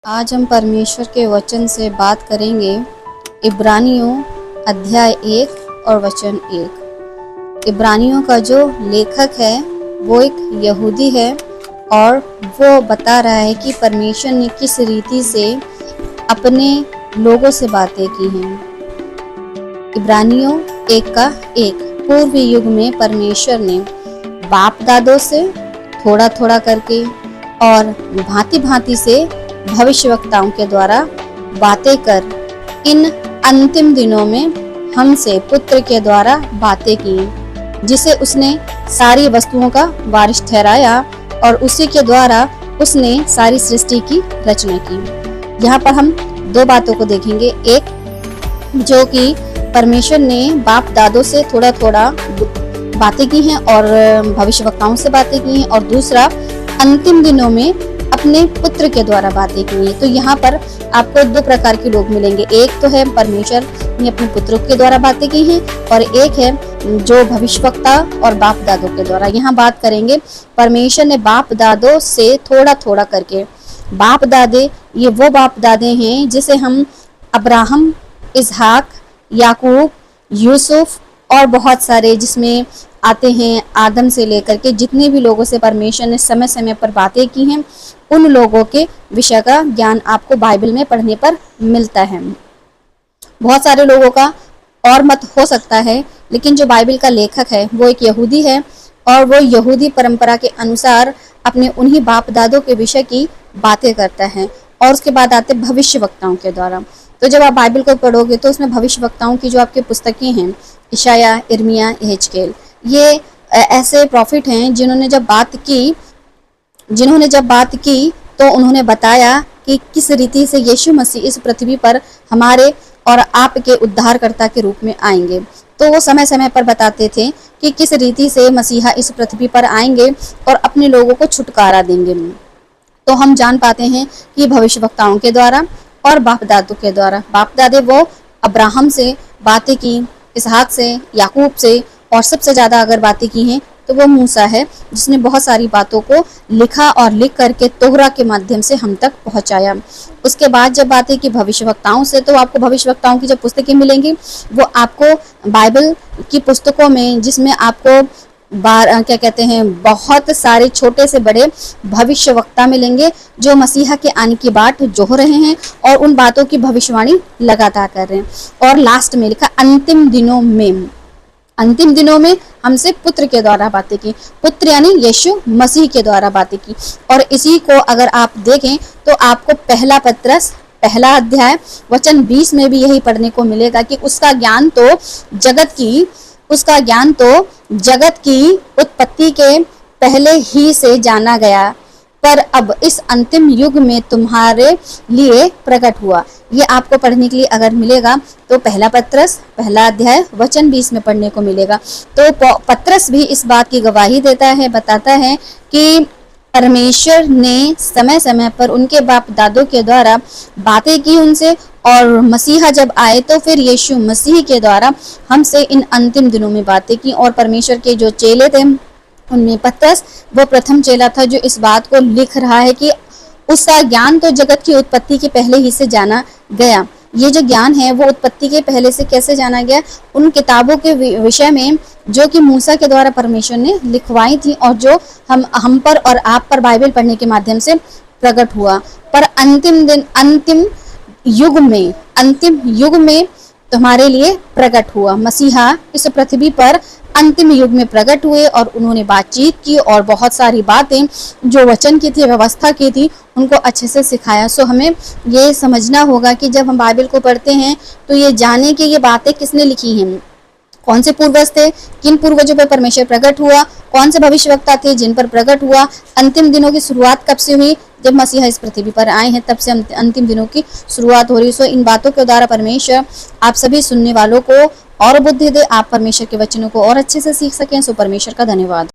आज हम परमेश्वर के वचन से बात करेंगे। इब्रानियों अध्याय 1 और वचन 1। इब्रानियों का जो लेखक है वो एक यहूदी है और वो बता रहा है कि परमेश्वर ने किस रीति से अपने लोगों से बातें की हैं। इब्रानियों 1:1। पूर्व युग में परमेश्वर ने बाप दादों से थोड़ा थोड़ा करके और भांति भांति से भविष्यवक्ताओं के द्वारा बातें कर इन अंतिम दिनों में हमसे पुत्र के द्वारा बातें की, जिसे उसने सारी वस्तुओं का वारिस ठहराया और उसी के द्वारा उसने सारी सृष्टि की रचना की। यहाँ पर हम दो बातों को देखेंगे। एक, जो कि परमेश्वर ने बाप दादों से थोड़ा थोड़ा बातें की हैं और भविष्यवक्ताओं से बातें की हैं, और दूसरा अंतिम दिनों में अपने पुत्र के द्वारा बातें की हैं। तो यहाँ पर आपको दो प्रकार के लोग मिलेंगे। एक तो है परमेश्वर ने अपने पुत्र के द्वारा बातें की हैं, और एक है जो भविष्यवक्ता और बाप दादों के द्वारा। यहाँ बात करेंगे परमेश्वर ने बाप दादों से थोड़ा थोड़ा करके। बाप दादे, ये वो बाप दादे हैं जिसे हम अब्राहम, इसहाक, याकूब, यूसुफ और बहुत सारे जिसमें आते हैं आदम से लेकर के जितने भी लोगों से परमेश्वर ने समय समय पर बातें की हैं, उन लोगों के विषय का ज्ञान आपको बाइबल में पढ़ने पर मिलता है। बहुत सारे लोगों का और मत हो सकता है, लेकिन जो बाइबल का लेखक है वो एक यहूदी है और वो यहूदी परंपरा के अनुसार अपने उन्हीं बाप दादों के विषय की बातें करता है। और उसके बाद आते भविष्यवक्ताओं के द्वारा। तो जब आप बाइबल को पढ़ोगे तो उसमें भविष्यवक्ताओं की जो आपकी पुस्तकें हैं, इशाया, इर्मिया, यहेजकेल, ये ऐसे प्रॉफिट हैं जिन्होंने जब बात की तो उन्होंने बताया कि किस रीति से यीशु मसीह इस पृथ्वी पर हमारे और आपके उद्धारकर्ता के रूप में आएंगे। तो वो समय समय पर बताते थे कि किस रीति से मसीहा इस पृथ्वी पर आएंगे और अपने लोगों को छुटकारा देंगे। तो हम जान पाते हैं कि भविष्यवक्ताओं के द्वारा और बाप दादों के द्वारा। बाप दादे वो अब्राहम से बातें की, इसहाक से, याकूब से, और सबसे ज़्यादा अगर बातें की हैं तो वो मूसा है जिसने बहुत सारी बातों को लिखा और लिख करके तोहरा के माध्यम से हम तक पहुंचाया। उसके बाद जब बातें की भविष्यवक्ताओं से, तो आपको भविष्यवक्ताओं की जब पुस्तकें मिलेंगी वो आपको बाइबल की पुस्तकों में, जिसमें आपको बहुत सारे छोटे से बड़े भविष्यवक्ता मिलेंगे जो मसीहा के आने की बाट जोह रहे हैं और उन बातों की भविष्यवाणी लगातार कर रहे हैं। और लास्ट में लिखा अंतिम दिनों में हमसे पुत्र के द्वारा बातें की। पुत्र यानी यीशु मसीह के द्वारा बातें की। और इसी को अगर आप देखें तो आपको पहला पत्रस पहला अध्याय वचन 20 में भी यही पढ़ने को मिलेगा कि उसका ज्ञान तो जगत की उत्पत्ति के पहले ही से जाना गया, पर अब इस अंतिम युग में तुम्हारे लिए प्रकट हुआ। ये आपको पढ़ने के लिए अगर मिलेगा तो पहला पत्रस पहला अध्याय वचन 20 में पढ़ने को मिलेगा। तो पत्रस भी इस बात की गवाही देता है, बताता है कि परमेश्वर ने समय समय पर उनके बाप दादों के द्वारा बातें की उनसे, और मसीहा जब आए तो फिर यीशु मसीह के द्वारा हमसे इन अंतिम दिनों में बातें की। और परमेश्वर के जो चेले थे उनमें पत्रस वो प्रथम चेला था जो इस बात को लिख रहा है कि उसका ज्ञान तो जगत की उत्पत्ति के पहले ही से जाना गया। ये जो ज्ञान है वो उत्पत्ति के पहले से कैसे जाना गया, उन किताबों के विषय में जो कि मूसा के द्वारा परमेश्वर ने लिखवाई थी और जो हम पर और आप पर बाइबल पढ़ने के माध्यम से प्रकट हुआ। पर अंतिम युग में तुम्हारे लिए प्रकट हुआ। मसीहा इस पृथ्वी पर अंतिम युग में प्रकट हुए और उन्होंने बातचीत की और बहुत सारी बातें जो वचन की थी, व्यवस्था की थी, उनको अच्छे से सिखाया। सो हमें ये समझना होगा कि जब हम बाइबल को पढ़ते हैं तो ये जाने कि ये बातें किसने लिखी हैं, कौन से पूर्वज थे, किन पूर्वजों पर परमेश्वर प्रकट हुआ, कौन से भविष्यवक्ता थे जिन पर प्रकट हुआ, अंतिम दिनों की शुरुआत कब से हुई, जब मसीहा इस पृथ्वी पर आए हैं तब से अंतिम दिनों की शुरुआत हो रही है। सो इन बातों के द्वारा परमेश्वर आप सभी सुनने वालों को और बुद्धि दे, आप परमेश्वर के वचनों को और अच्छे से सीख सकें। सो परमेश्वर का धन्यवाद।